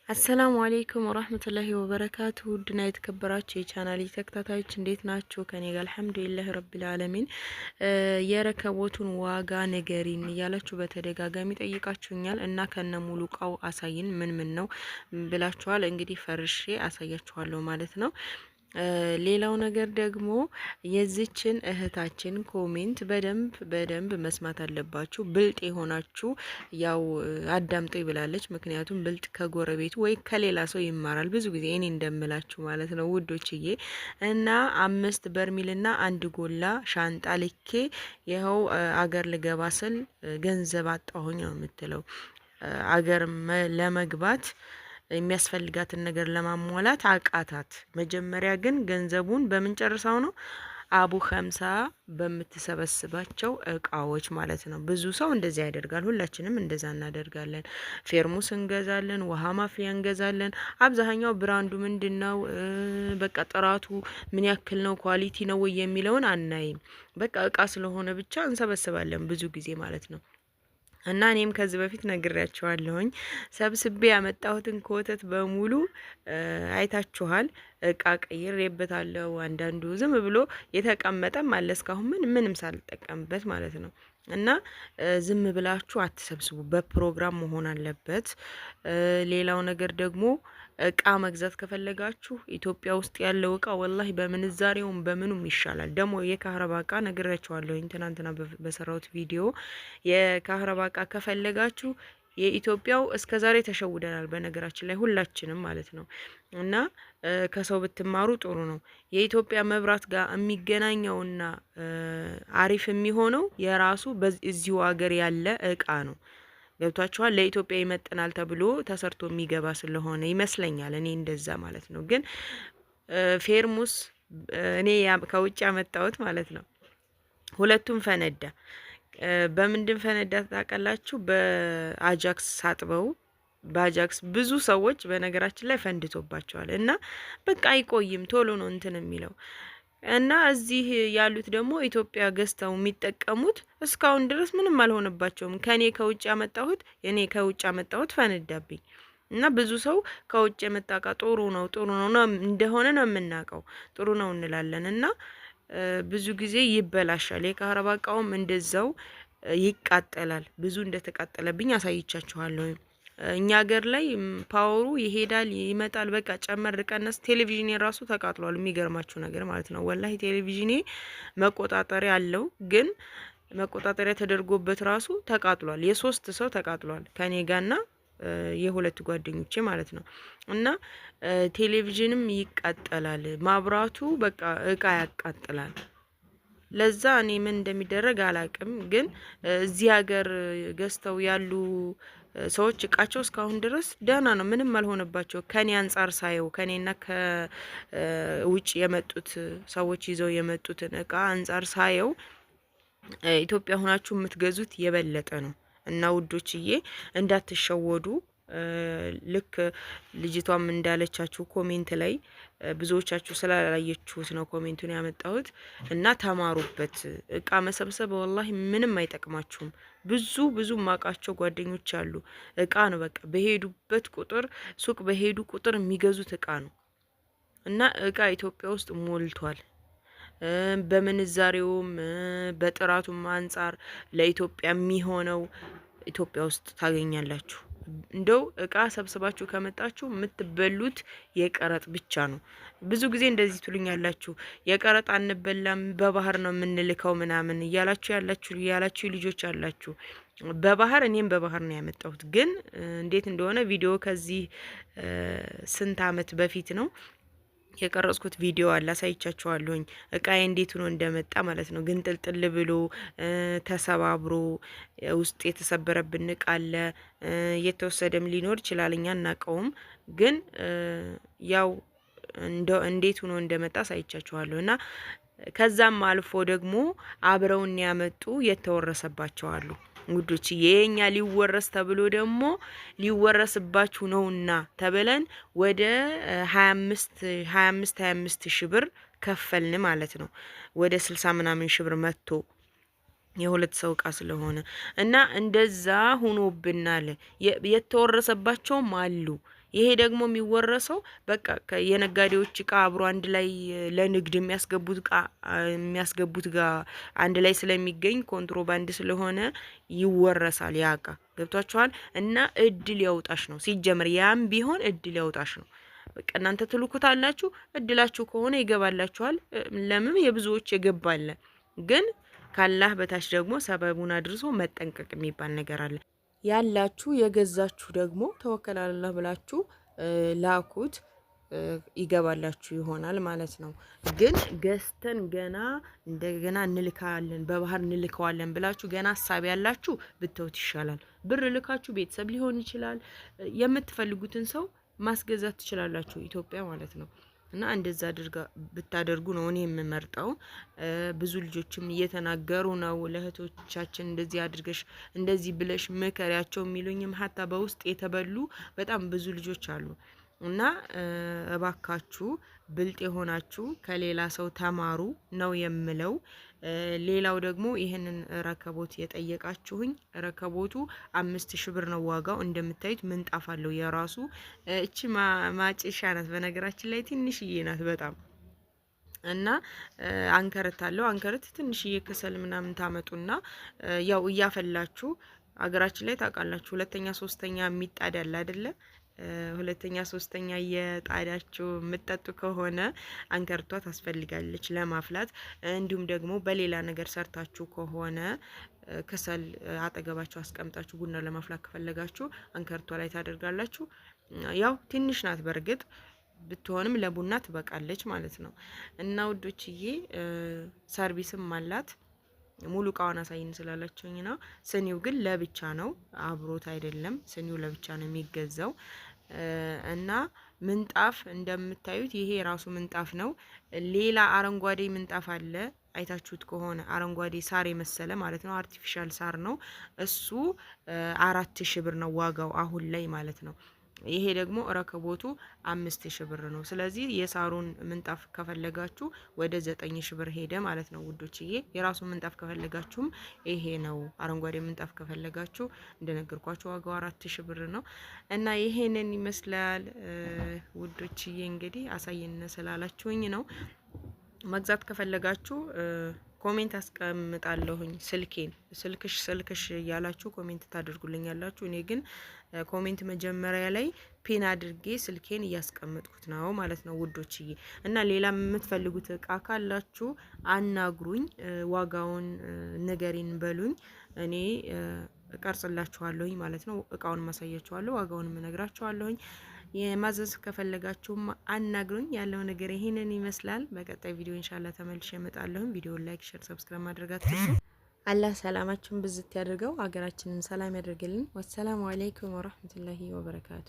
አሰላሙ አለይኩም ወራህመቱላሂ ወበረካቱ ውድና የተከበራችሁ የቻናሌ ተከታታዮች እንዴት ናችሁ? ከኔ ጋር አልሐምዱሊላህ ረቢል ዓለሚን። የረከቦቱን ዋጋ ንገሪን እያላችሁ በተደጋጋሚ ጠይቃችሁኛል እና ከነ ሙሉ እቃው አሳይን ምን ነው ብላችኋል። እንግዲህ ፈርሼ አሳያችኋለሁ ማለት ነው። ሌላው ነገር ደግሞ የዚችን እህታችን ኮሜንት በደንብ መስማት አለባችሁ። ብልጥ የሆናችሁ ያው አዳምጦ ይብላለች። ምክንያቱም ብልጥ ከጎረቤቱ ወይ ከሌላ ሰው ይማራል። ብዙ ጊዜ እኔ እንደምላችሁ ማለት ነው ውዶችዬ። እና 5 በርሚልና 1 ጎላ ሻንጣ ልኬ ይኸው አገር ልገባ ስል ገንዘብ አጣሁኝ ነው የምትለው። አገር ለመግባት የሚያስፈልጋትን ነገር ለማሟላት አቃታት። መጀመሪያ ግን ገንዘቡን በምን ጨርሳው ነው? አቡ ኸምሳ በምትሰበስባቸው እቃዎች ማለት ነው። ብዙ ሰው እንደዚህ ያደርጋል። ሁላችንም እንደዛ እናደርጋለን። ፌርሙስ እንገዛለን፣ ውሃ ማፍያ እንገዛለን። አብዛኛው ብራንዱ ምንድነው፣ በቃ ጥራቱ ምን ያክል ነው፣ ኳሊቲ ነው ወይ የሚለውን አናይም። በቃ እቃ ስለሆነ ብቻ እንሰበስባለን ብዙ ጊዜ ማለት ነው። እና እኔም ከዚህ በፊት ነግሬያቸዋለሁኝ። ሰብስቤ ያመጣሁትን ኮተት በሙሉ አይታችኋል። እቃ ቀይሬበታለሁ። አንዳንዱ ዝም ብሎ የተቀመጠም አለ እስካሁን ምንም ሳልጠቀምበት ማለት ነው። እና ዝም ብላችሁ አትሰብስቡ፣ በፕሮግራም መሆን አለበት። ሌላው ነገር ደግሞ እቃ መግዛት ከፈለጋችሁ ኢትዮጵያ ውስጥ ያለው እቃ ወላሂ በምንዛሬውም በምኑም ይሻላል። ደግሞ የካህረባ እቃ ነግሬያችኋለሁ ትናንትና በሰራሁት ቪዲዮ። የካህረባ እቃ ከፈለጋችሁ የኢትዮጵያው እስከ ዛሬ ተሸውደናል፣ በነገራችን ላይ ሁላችንም ማለት ነው። እና ከሰው ብትማሩ ጥሩ ነው። የኢትዮጵያ መብራት ጋር የሚገናኘውና አሪፍ የሚሆነው የራሱ በዚሁ ሀገር ያለ እቃ ነው። ገብቷችኋል? ለኢትዮጵያ ይመጥናል ተብሎ ተሰርቶ የሚገባ ስለሆነ ይመስለኛል፣ እኔ እንደዛ ማለት ነው። ግን ፌርሙስ እኔ ከውጭ ያመጣሁት ማለት ነው። ሁለቱም ፈነዳ። በምንድን ፈነዳ ታውቃላችሁ? በአጃክስ ሳጥበው በአጃክስ ብዙ ሰዎች በነገራችን ላይ ፈንድቶባቸዋል። እና በቃ አይቆይም፣ ቶሎ ነው እንትን የሚለው እና እዚህ ያሉት ደግሞ ኢትዮጵያ ገዝተው የሚጠቀሙት እስካሁን ድረስ ምንም አልሆነባቸውም። ከኔ ከውጭ ያመጣሁት ፈነዳብኝ። እና ብዙ ሰው ከውጭ የመጣ እቃ ጥሩ ነው እንደሆነ ነው የምናውቀው፣ ጥሩ ነው እንላለን። እና ብዙ ጊዜ ይበላሻል። የካህረባ እቃውም እንደዛው ይቃጠላል። ብዙ እንደተቃጠለብኝ አሳይቻችኋለሁ። እኛ ሀገር ላይ ፓወሩ ይሄዳል ይመጣል፣ በቃ ጨመር ቀነስ። ቴሌቪዥን የራሱ ተቃጥሏል፣ የሚገርማችሁ ነገር ማለት ነው። ወላሂ ቴሌቪዥኔ መቆጣጠሪያ አለው፣ ግን መቆጣጠሪያ ተደርጎበት ራሱ ተቃጥሏል። የ3 ሰው ተቃጥሏል፣ ከኔ ጋርና የሁለት ጓደኞቼ ማለት ነው። እና ቴሌቪዥንም ይቃጠላል፣ ማብራቱ በቃ እቃ ያቃጥላል። ለዛ እኔ ምን እንደሚደረግ አላቅም። ግን እዚህ ሀገር ገዝተው ያሉ ሰዎች እቃቸው እስካሁን ድረስ ደህና ነው፣ ምንም አልሆነባቸው። ከኔ አንጻር ሳየው፣ ከኔና ከውጭ የመጡት ሰዎች ይዘው የመጡትን እቃ አንጻር ሳየው ኢትዮጵያ ሆናችሁ የምትገዙት የበለጠ ነው። እና ውዶችዬ እንዳትሸወዱ። ልክ ልጅቷም እንዳለቻችሁ ኮሜንት ላይ ብዙዎቻችሁ ስላላየችሁት ነው ኮሜንቱን ያመጣሁት። እና ተማሩበት። እቃ መሰብሰብ ወላሂ ምንም አይጠቅማችሁም። ብዙ ማቃቸው ጓደኞች አሉ። እቃ ነው በቃ በሄዱበት ቁጥር ሱቅ በሄዱ ቁጥር የሚገዙት እቃ ነው። እና እቃ ኢትዮጵያ ውስጥ ሞልቷል። በምንዛሬውም በጥራቱም አንጻር ለኢትዮጵያ የሚሆነው ኢትዮጵያ ውስጥ ታገኛላችሁ። እንደው እቃ ሰብስባችሁ ከመጣችሁ የምትበሉት የቀረጥ ብቻ ነው። ብዙ ጊዜ እንደዚህ ትሉኛላችሁ፣ የቀረጥ አንበላም በባህር ነው የምንልከው ምናምን እያላችሁ ልጆች አላችሁ። በባህር እኔም በባህር ነው ያመጣሁት። ግን እንዴት እንደሆነ ቪዲዮ ከዚህ ስንት አመት በፊት ነው የቀረጽኩት ቪዲዮ አለ፣ አሳይቻችኋለሁኝ። እቃዬ እንዴት ሆኖ እንደመጣ ማለት ነው። ግን ጥልጥል ብሎ ተሰባብሮ ውስጥ የተሰበረብን እቃ አለ። የተወሰደም ሊኖር ይችላል፣ እኛ እናቀውም። ግን ያው እንዴት ሆኖ እንደመጣ አሳይቻችኋለሁ። እና ከዛም አልፎ ደግሞ አብረውን ያመጡ የተወረሰባቸው አሉ። ውዶች የኛ ሊወረስ ተብሎ ደግሞ ሊወረስባችሁ ነውና ተብለን ወደ 25 ሺህ ብር ከፈልን ማለት ነው። ወደ 60 ምናምን ሺህ ብር መጥቶ የሁለት ሰው እቃ ስለሆነ እና እንደዛ ሆኖብናል። የተወረሰባቸውም አሉ። ይሄ ደግሞ የሚወረሰው በቃ የነጋዴዎች እቃ አብሮ አንድ ላይ ለንግድ የሚያስገቡት ጋር አንድ ላይ ስለሚገኝ ኮንትሮባንድ ስለሆነ ይወረሳል። ያ እቃ ገብቷችኋል። እና እድል ያውጣሽ ነው ሲጀመር፣ ያም ቢሆን እድል ያውጣሽ ነው። በቃ እናንተ ትልኩታላችሁ፣ እድላችሁ ከሆነ ይገባላችኋል። ለምን የብዙዎች የገባለ ግን ካላህ በታች ደግሞ ሰበቡን አድርሶ መጠንቀቅ የሚባል ነገር አለ። ያላችሁ የገዛችሁ ደግሞ ተወከል አላህ ብላችሁ ላኩት፣ ይገባላችሁ ይሆናል ማለት ነው። ግን ገዝተን ገና እንደገና እንልካለን በባህር እንልከዋለን ብላችሁ ገና ሀሳብ ያላችሁ ብተውት ይሻላል። ብር ልካችሁ ቤተሰብ ሊሆን ይችላል የምትፈልጉትን ሰው ማስገዛት ትችላላችሁ፣ ኢትዮጵያ ማለት ነው። እና እንደዛ ብታደርጉ ነው እኔ የምመርጠው። ብዙ ልጆችም እየተናገሩ ነው ለእህቶቻችን እንደዚህ አድርገሽ እንደዚህ ብለሽ ምከሪያቸው የሚሉኝም ሀታ በውስጥ የተበሉ በጣም ብዙ ልጆች አሉ። እና እባካችሁ ብልጥ የሆናችሁ ከሌላ ሰው ተማሩ ነው የምለው። ሌላው ደግሞ ይህንን ረከቦት የጠየቃችሁኝ ረከቦቱ 5000 ብር ነው ዋጋው። እንደምታዩት ምንጣፍ አለው የራሱ። እቺ ማጨሻ ናት፣ በነገራችን ላይ ትንሽዬ ናት በጣም እና አንከርት አለው። አንከርት ትንሽዬ ከሰል ምናምን ታመጡና ያው እያፈላችሁ አገራችን ላይ ታውቃላችሁ፣ ሁለተኛ ሶስተኛ የሚጣድ ያለ አይደለ? ሁለተኛ ሶስተኛ የጣዳችሁ የምትጠጡ ከሆነ አንከርቷ ታስፈልጋለች ለማፍላት። እንዲሁም ደግሞ በሌላ ነገር ሰርታችሁ ከሆነ ከሰል አጠገባችሁ አስቀምጣችሁ ቡና ለማፍላት ከፈለጋችሁ አንከርቷ ላይ ታደርጋላችሁ። ያው ትንሽ ናት በርግጥ ብትሆንም ለቡና ትበቃለች ማለት ነው። እና ውዶችዬ ሰርቪስም አላት። ሙሉ እቃዋን አሳይን ስላላችሁኝ ነው። ስኒው ግን ለብቻ ነው፣ አብሮት አይደለም። ስኒው ለብቻ ነው የሚገዛው። እና ምንጣፍ እንደምታዩት ይሄ የራሱ ምንጣፍ ነው። ሌላ አረንጓዴ ምንጣፍ አለ፣ አይታችሁት ከሆነ አረንጓዴ ሳር የመሰለ ማለት ነው። አርቲፊሻል ሳር ነው እሱ። 4000 ብር ነው ዋጋው አሁን ላይ ማለት ነው። ይሄ ደግሞ ረከቦቱ 5000 ብር ነው። ስለዚህ የሳሩን ምንጣፍ ከፈለጋችሁ ወደ 9000 ብር ሄደ ማለት ነው ውዶችዬ። የራሱ ምንጣፍ ከፈለጋችሁም ይሄ ነው። አረንጓዴ ምንጣፍ ከፈለጋችሁ እንደነገርኳችሁ ዋጋው 4000 ብር ነው። እና ይሄንን ይመስላል ውዶችዬ። እንግዲህ አሳየነ ስላላችሁኝ ነው። መግዛት ከፈለጋችሁ ኮሜንት አስቀምጣለሁኝ። ስልክሽ እያላችሁ ኮሜንት ታደርጉልኛላችሁ። እኔ ግን ኮሜንት መጀመሪያ ላይ ፒን አድርጌ ስልኬን እያስቀመጥኩት ነው ማለት ነው ውዶችዬ። እና ሌላ የምትፈልጉት እቃ ካላችሁ አናግሩኝ፣ ዋጋውን ንገሪን በሉኝ፣ እኔ እቀርጽላችኋለሁኝ ማለት ነው። እቃውን ማሳያችኋለሁ፣ ዋጋውን እነግራችኋለሁኝ። የማዘዝ ከፈለጋችሁም አናግሩኝ። ያለው ነገር ይሄንን ይመስላል። በቀጣይ ቪዲዮ ኢንሻአላህ ተመልሼ እመጣለሁ። ቪዲዮውን ላይክ፣ ሼር፣ ሰብስክራይብ ማድረግ አትርሱ። አላህ ሰላማችሁን ብዝት ያድርገው፣ ሀገራችንን ሰላም ያደርግልን። ወሰላሙ አለይኩም ወራህመቱላሂ ወበረካቱ።